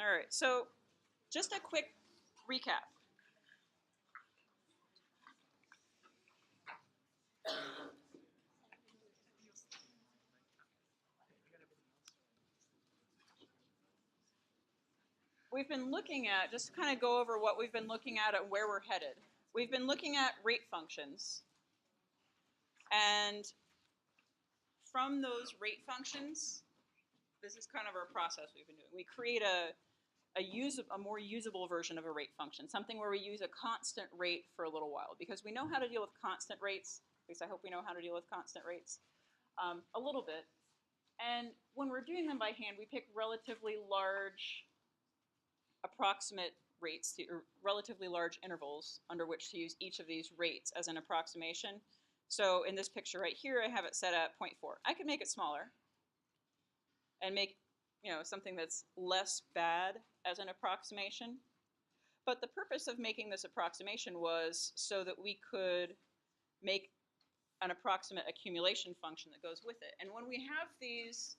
All right, so just a quick recap. We've been looking at, just to kind of go over what we've been looking at and where we're headed. We've been looking at rate functions. And from those rate functions, this is kind of our process we've been doing. We create a more usable version of a rate function, something where we use a constant rate for a little while, because we know how to deal with constant rates. At least I hope we know how to deal with constant rates a little bit. And when we're doing them by hand, we pick relatively large approximate rates, or relatively large intervals under which to use each of these rates as an approximation. So in this picture right here, I have it set at 0.4. I could make it smaller and make something that's less bad as an approximation. But the purpose of making this approximation was so that we could make an approximate accumulation function that goes with it. And when we have these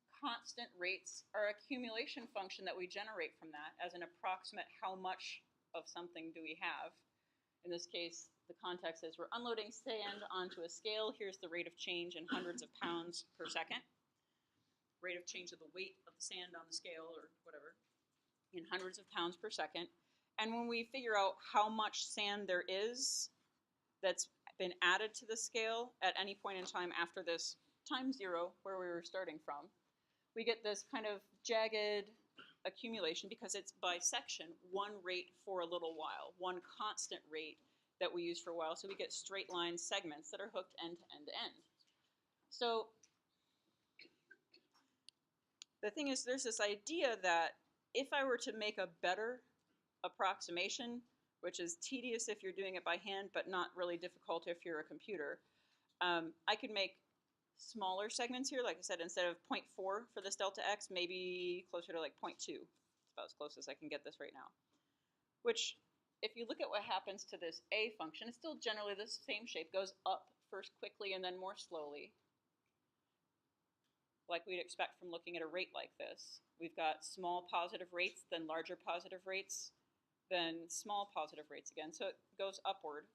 constant rates, our accumulation function that we generate from that as an approximate how much of something do we have. In this case, the context is we're unloading sand onto a scale. Here's the rate of change in hundreds of pounds per second. Rate of change of the weight of the sand on the scale, or whatever, in hundreds of pounds per second. And when we figure out how much sand there is that's been added to the scale at any point in time after this time zero, where we were starting from, we get this kind of jagged accumulation because it's by section, one rate for a little while, one constant rate that we use for a while. So we get straight line segments that are hooked end to end to end. So the thing is, there's this idea that if I were to make a better approximation, which is tedious if you're doing it by hand, but not really difficult if you're a computer, I could make smaller segments here. Like I said, instead of 0.4 for this delta x, maybe closer to like 0.2. It's about as close as I can get this right now. Which, if you look at what happens to this a function, it's still generally the same shape. Goes up first quickly and then more slowly, like we'd expect from looking at a rate like this. We've got small positive rates, then larger positive rates, then small positive rates again. So it goes upward.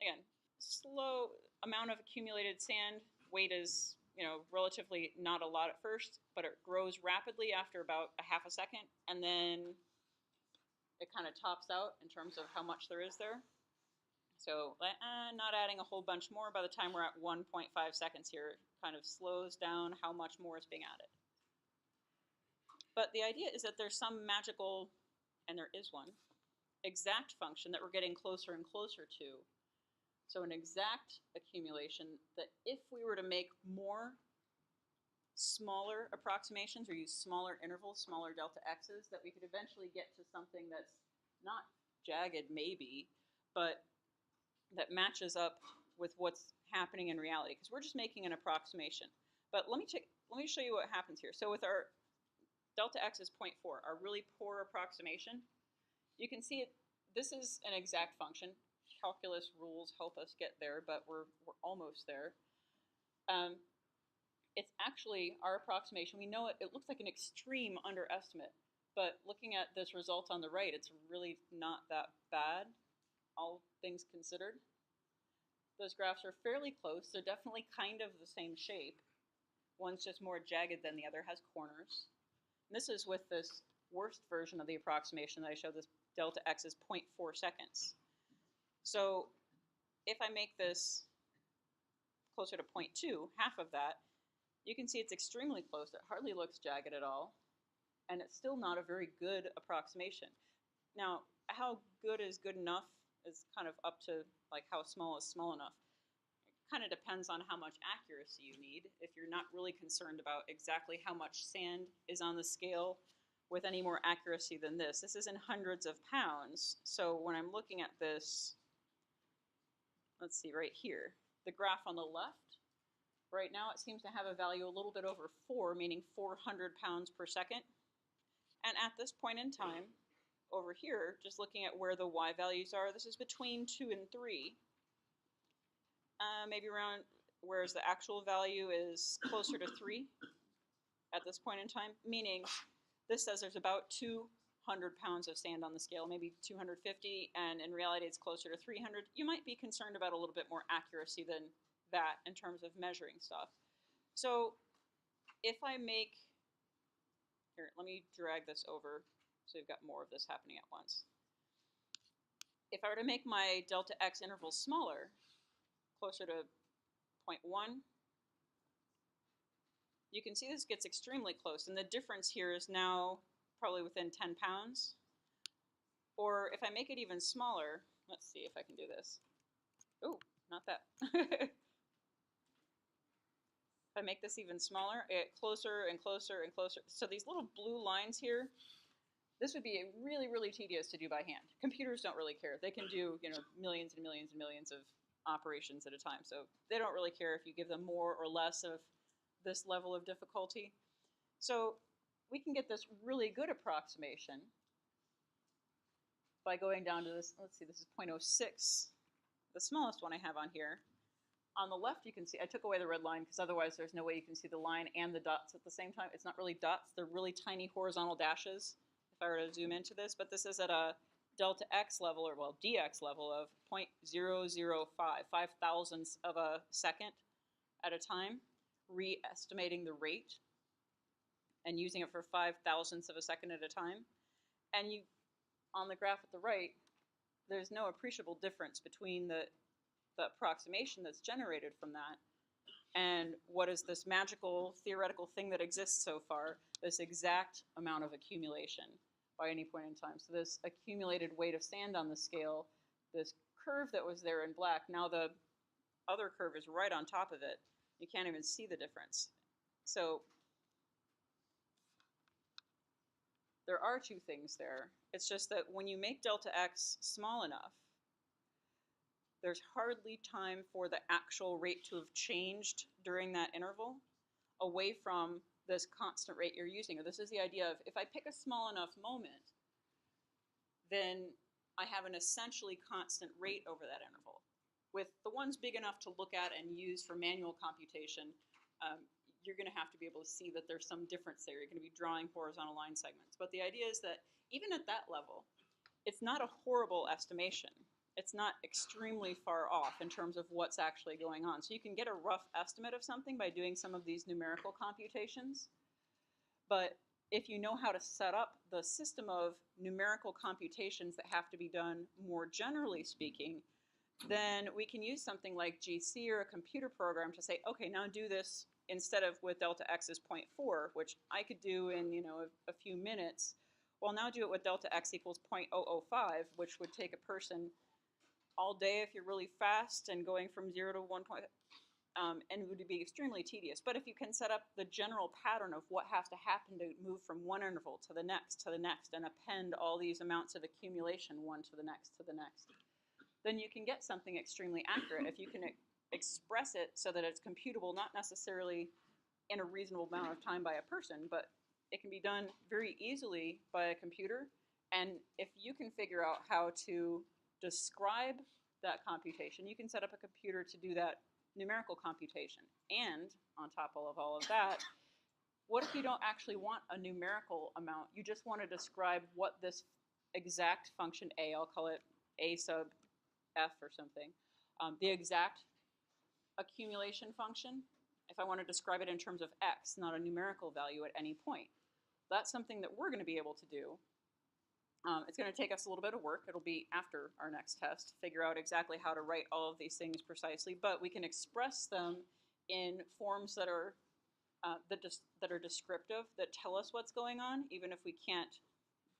Again, slow amount of accumulated sand. Weight is, relatively not a lot at first, but it grows rapidly after about a half a second, and then it kind of tops out in terms of how much there is there. So not adding a whole bunch more. By the time we're at 1.5 seconds here, it kind of slows down how much more is being added. But the idea is that there's some magical, and there is one, exact function that we're getting closer and closer to. So an exact accumulation that if we were to make more smaller approximations or use smaller intervals, smaller delta x's, that we could eventually get to something that's not jagged maybe, but that matches up with what's happening in reality, because we're just making an approximation. But let me show you what happens here. So with our delta x is 0.4, our really poor approximation, you can see it. This is an exact function. Calculus rules help us get there, but we're almost there. It's actually our approximation. We know it looks like an extreme underestimate, but looking at this result on the right, it's really not that bad, all things considered. Those graphs are fairly close. They're definitely kind of the same shape. One's just more jagged than the other, has corners. And this is with this worst version of the approximation that I showed. This delta x is 0.4 seconds. So if I make this closer to 0.2, half of that, you can see it's extremely close. It hardly looks jagged at all, and it's still not a very good approximation. Now, how good is good enough is kind of up to like how small is small enough. It kind of depends on how much accuracy you need. If you're not really concerned about exactly how much sand is on the scale with any more accuracy than this. This is in hundreds of pounds, so when I'm looking at this, let's see, right here, the graph on the left, right now it seems to have a value a little bit over 4, meaning 400 pounds per second. And at this point in time, over here, just looking at where the y values are, this is between 2 and 3. Maybe around, whereas the actual value is closer to 3 at this point in time, meaning This says there's about 200 pounds of sand on the scale, maybe 250, and in reality it's closer to 300. You might be concerned about a little bit more accuracy than that in terms of measuring stuff. So if I make, here, let me drag this over so you've got more of this happening at once. If I were to make my delta x intervals smaller, closer to 0.1, you can see this gets extremely close, and the difference here is now probably within 10 pounds. Or if I make it even smaller, let's see if I can do this. Oh, not that. If I make this even smaller, it closer and closer and closer. So these little blue lines here, this would be really, really tedious to do by hand. Computers don't really care. They can do, millions and millions and millions of operations at a time. So they don't really care if you give them more or less of this level of difficulty. So we can get this really good approximation by going down to this, let's see, this is 0.06, the smallest one I have on here. On the left, you can see, I took away the red line because otherwise there's no way you can see the line and the dots at the same time. It's not really dots, they're really tiny horizontal dashes, if I were to zoom into this, but this is at a delta x level, or well, dx level of 0.005, 5/1000ths of a second at a time, re-estimating the rate and using it for 5/1000ths of a second at a time. And you, on the graph at the right, there's no appreciable difference between the approximation that's generated from that and what is this magical theoretical thing that exists so far, this exact amount of accumulation by any point in time. So this accumulated weight of sand on the scale, this curve that was there in black, now the other curve is right on top of it. You can't even see the difference. So there are two things there. It's just that when you make delta x small enough, there's hardly time for the actual rate to have changed during that interval away from this constant rate you're using. Or this is the idea of, if I pick a small enough moment, then I have an essentially constant rate over that interval. With the ones big enough to look at and use for manual computation, you're going to have to be able to see that there's some difference there. You're going to be drawing horizontal line segments. But the idea is that even at that level, it's not a horrible estimation. It's not extremely far off in terms of what's actually going on. So you can get a rough estimate of something by doing some of these numerical computations. But if you know how to set up the system of numerical computations that have to be done more generally speaking, then we can use something like GC or a computer program to say, okay, now do this instead of with delta x is 0.4, which I could do in a few minutes. Well, now do it with delta x equals 0.005, which would take a person all day if you're really fast and going from 0 to 1 point, and it would be extremely tedious. But if you can set up the general pattern of what has to happen to move from one interval to the next, and append all these amounts of accumulation one to the next, then you can get something extremely accurate. If you can express it so that it's computable, not necessarily in a reasonable amount of time by a person, but it can be done very easily by a computer. And if you can figure out how to describe that computation, you can set up a computer to do that numerical computation. And on top of all of that, what if you don't actually want a numerical amount? You just want to describe what this exact function a, I'll call it a sub f or something, the exact accumulation function, if I want to describe it in terms of x, not a numerical value at any point. That's something that we're going to be able to do. It's going to take us a little bit of work. It'll be after our next test, figure out exactly how to write all of these things precisely, but we can express them in forms that are descriptive, that tell us what's going on, even if we can't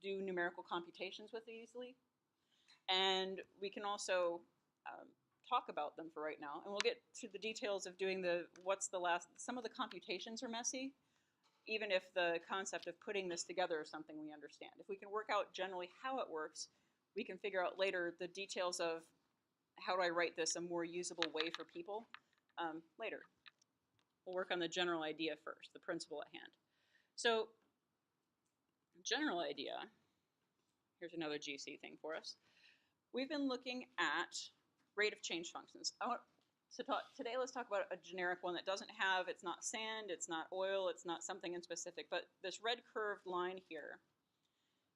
do numerical computations with it easily. And we can also talk about them for right now, and we'll get to the details of doing some of the computations are messy, even if the concept of putting this together is something we understand. If we can work out generally how it works, we can figure out later the details of how do I write this a more usable way for people later. We'll work on the general idea first, the principle at hand. So, general idea, here's another GC thing for us. We've been looking at rate of change functions. So today let's talk about a generic one that doesn't have, it's not sand, it's not oil, it's not something in specific, but this red curved line here,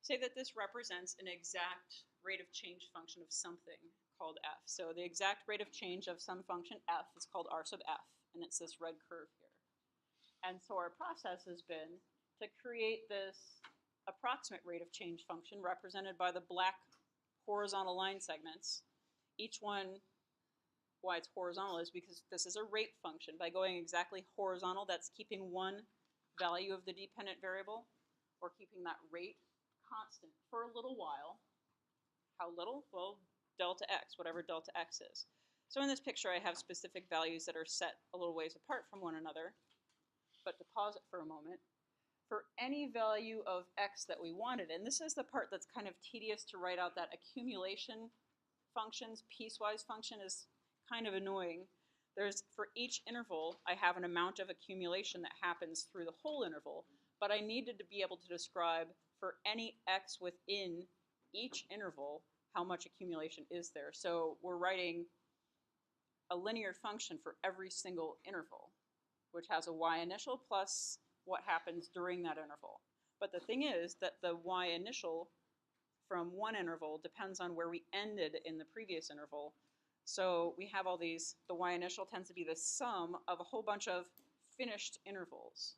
say that this represents an exact rate of change function of something called f. So the exact rate of change of some function f is called r sub f, and it's this red curve here. And so our process has been to create this approximate rate of change function represented by the black horizontal line segments. Each one, why it's horizontal is because this is a rate function. By going exactly horizontal, that's keeping one value of the dependent variable, or keeping that rate constant for a little while. How little? Well, delta x, whatever delta x is. So in this picture, I have specific values that are set a little ways apart from one another. But to pause it for a moment, for any value of x that we wanted, and this is the part that's kind of tedious to write out, that accumulation functions, piecewise function is kind of annoying. For each interval, I have an amount of accumulation that happens through the whole interval, but I needed to be able to describe for any x within each interval how much accumulation is there. So we're writing a linear function for every single interval, which has a y initial plus what happens during that interval. But the thing is that the y initial from one interval depends on where we ended in the previous interval. So we have all these, the y initial tends to be the sum of a whole bunch of finished intervals.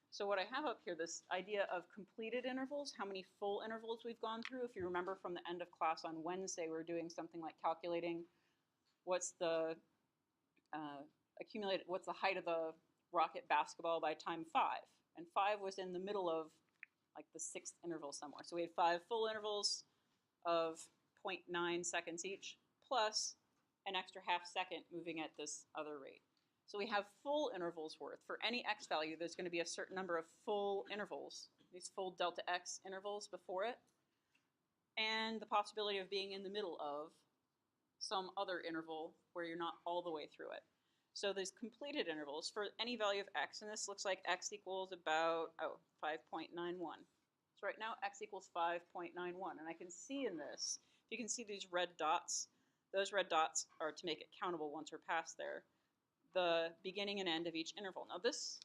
So what I have up here, this idea of completed intervals, how many full intervals we've gone through. If you remember from the end of class on Wednesday, we were doing something like calculating what's the what's the height of the rocket basketball by time 5. And 5 was in the middle of like the 6th interval somewhere. So we had 5 full intervals of 0.9 seconds each, plus an extra half second moving at this other rate. So we have full intervals worth. For any x value, there's going to be a certain number of full intervals, these full delta x intervals before it, and the possibility of being in the middle of some other interval where you're not all the way through it. So these completed intervals for any value of x, and this looks like x equals about 5.91. So right now x equals 5.91, and I can see in this, you can see these red dots. Those red dots are to make it countable once we're past there, the beginning and end of each interval. Now this,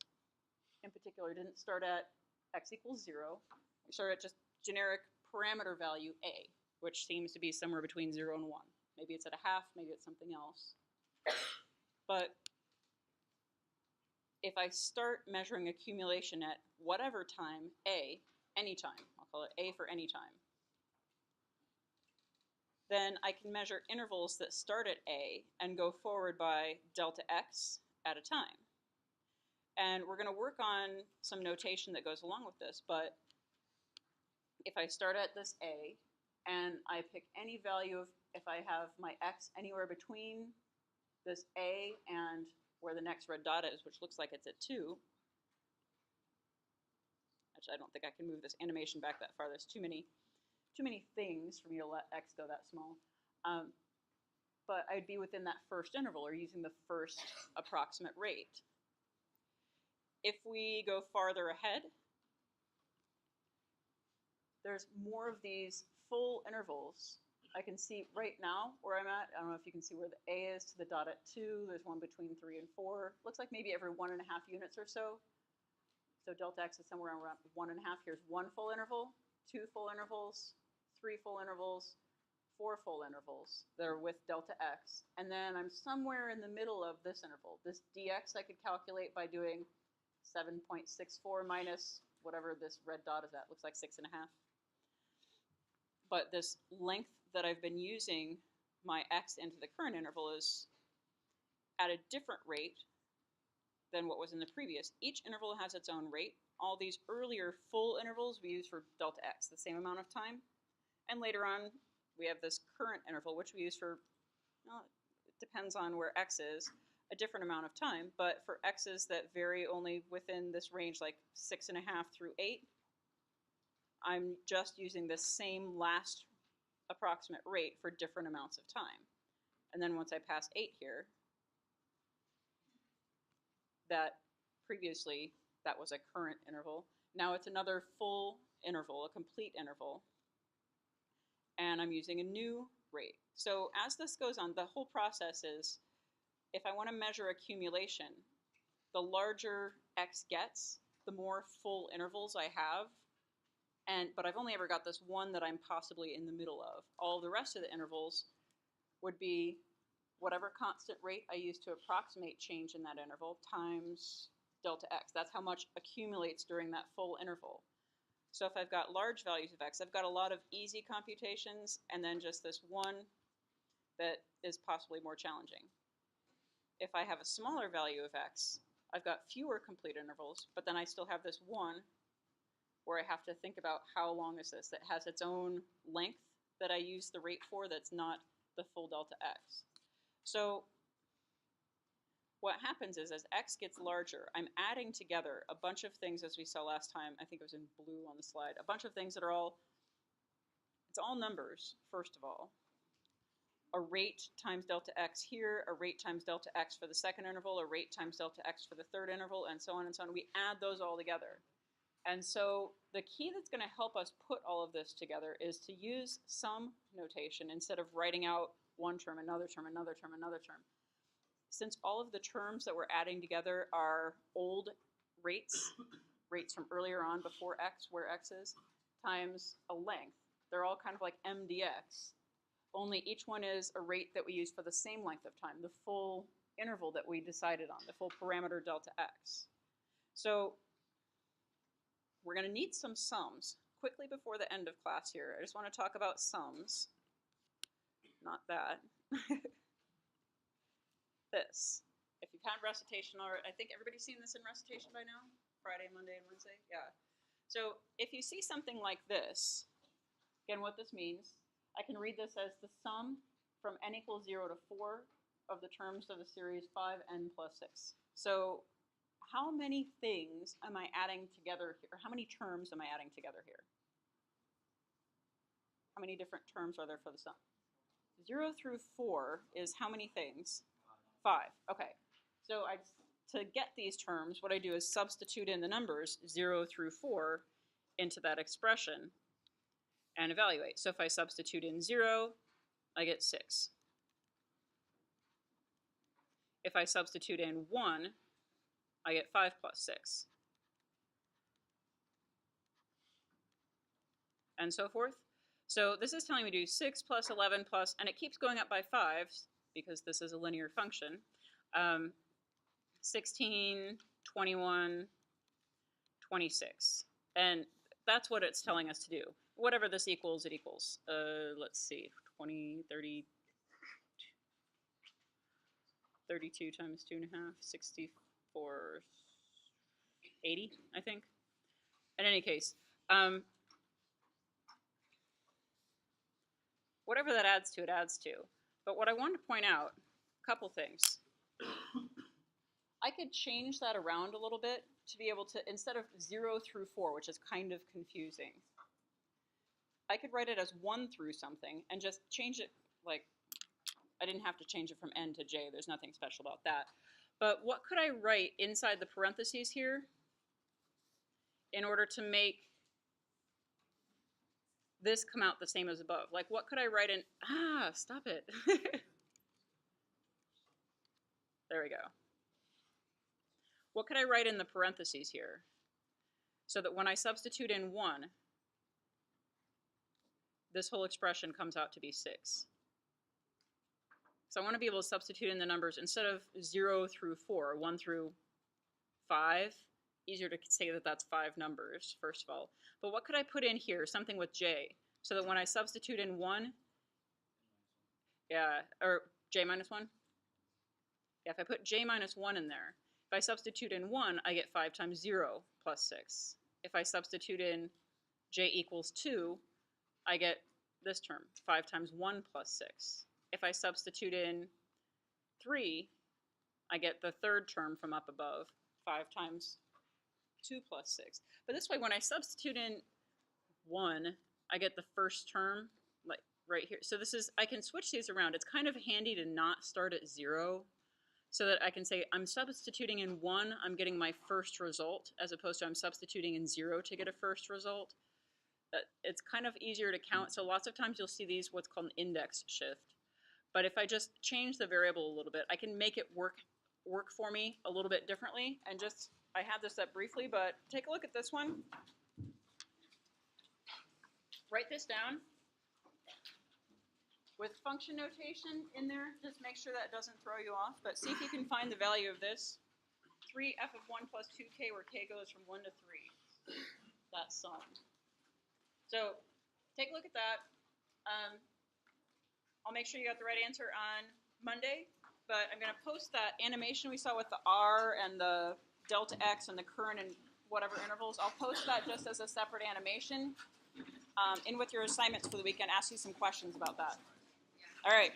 in particular, didn't start at x equals 0. We started at just generic parameter value a, which seems to be somewhere between 0 and 1. Maybe it's at a half, maybe it's something else. But if I start measuring accumulation at whatever time, a, any time, I'll call it a for any time, then I can measure intervals that start at a and go forward by delta x at a time. And we're going to work on some notation that goes along with this, but if I start at this a and I pick any value of, if I have my x anywhere between this a and where the next red dot is, which looks like it's at 2. Actually, I don't think I can move this animation back that far. There's too many things for me to let x go that small. But I'd be within that first interval, or using the first approximate rate. If we go farther ahead, there's more of these full intervals. I can see right now where I'm at. I don't know if you can see where the a is to the dot at 2. There's one between 3 and 4. Looks like maybe every 1.5 units or so. So delta x is somewhere around 1.5. Here's 1 full interval, 2 full intervals, 3 full intervals, 4 full intervals that are with delta x. And then I'm somewhere in the middle of this interval. This dx I could calculate by doing 7.64 minus whatever this red dot is at. Looks like 6.5. But this length that I've been using my x into the current interval is at a different rate than what was in the previous. Each interval has its own rate. All these earlier full intervals we use for delta x, the same amount of time. And later on, we have this current interval, which we use for, well, it depends on where x is, a different amount of time. But for x's that vary only within this range, like 6.5 through 8, I'm just using the same last approximate rate for different amounts of time. And then once I pass 8 here, that previously, that was a current interval. Now it's another full interval, a complete interval. And I'm using a new rate. So as this goes on, the whole process is, if I want to measure accumulation, the larger x gets, the more full intervals I have. But I've only ever got this one that I'm possibly in the middle of. All the rest of the intervals would be whatever constant rate I use to approximate change in that interval times delta x. That's how much accumulates during that full interval. So if I've got large values of x, I've got a lot of easy computations and then just this one that is possibly more challenging. If I have a smaller value of x, I've got fewer complete intervals, but then I still have this one where I have to think about how long is this that has its own length that I use the rate for that's not the full delta x. So what happens is as x gets larger, I'm adding together a bunch of things as we saw last time. I think it was in blue on the slide. A bunch of things that are all, it's all numbers, first of all. A rate times delta x here, a rate times delta x for the second interval, a rate times delta x for the third interval, and so on and so on. We add those all together. And so the key that's going to help us put all of this together is to use sum notation instead of writing out one term, another term, another term, another term. Since all of the terms that we're adding together are old rates, rates from earlier on before x, where x is, times a length, they're all kind of like mdx, only each one is a rate that we use for the same length of time, the full interval that we decided on, the full parameter delta x. So we're going to need some sums quickly before the end of class here. I just want to talk about sums, not that. This. If you've had recitation already, I think everybody's seen this in recitation by now? Friday, Monday, and Wednesday? Yeah. So if you see something like this, again, what this means, I can read this as the sum from n equals 0 to 4 of the terms of the series 5n plus 6. So how many things am I adding together here? Or how many terms am I adding together here? How many different terms are there for the sum? 0 through 4 is how many things? 5. Okay. So to get these terms, what I do is substitute in the numbers 0 through 4 into that expression and evaluate. So if I substitute in 0, I get 6. If I substitute in 1, I get 5 plus 6. And so forth. So this is telling me to do 6 plus 11 plus, and it keeps going up by 5s because this is a linear function. 16, 21, 26. And that's what it's telling us to do. Whatever this equals, it equals. Let's see, 20, 30, 32 times 2.5, 64, 80, I think. In any case, whatever that adds to, it adds to. But what I wanted to point out, a couple things. I could change that around a little bit to be able to, instead of 0 through 4, which is kind of confusing, I could write it as 1 through something and just change it, like, I didn't have to change it from n to j. There's nothing special about that. But what could I write inside the parentheses here in order to make this come out the same as above? Like, what could I write in? Stop it. There we go. What could I write in the parentheses here so that when I substitute in 1, this whole expression comes out to be 6? So I want to be able to substitute in the numbers instead of 0 through 4, 1 through 5. Easier to say that that's 5 numbers, first of all. But what could I put in here, something with j, so that when I substitute in 1, or j minus 1? Yeah, if I put j minus 1 in there, if I substitute in 1, I get 5 times 0 plus 6. If I substitute in j equals 2, I get this term, 5 times 1 plus 6. If I substitute in 3, I get the third term from up above, 5 times 2 plus 6. But this way, when I substitute in 1, I get the first term, like right here. So this is, I can switch these around. It's kind of handy to not start at 0, so that I can say I'm substituting in 1, I'm getting my first result, as opposed to I'm substituting in 0 to get a first result. It's kind of easier to count. So lots of times you'll see these what's called an index shift. But if I just change the variable a little bit, I can make it work for me a little bit differently. And just, I had this up briefly, but take a look at this one. Write this down with function notation in there. Just make sure that doesn't throw you off. But see if you can find the value of this. 3f of 1 plus 2k, where k goes from 1 to 3. That sum. So take a look at that. I'll make sure you got the right answer on Monday. But I'm going to post that animation we saw with the R and the delta x and the current and whatever intervals. I'll post that just as a separate animation in with your assignments for the weekend. Ask you some questions about that. All right.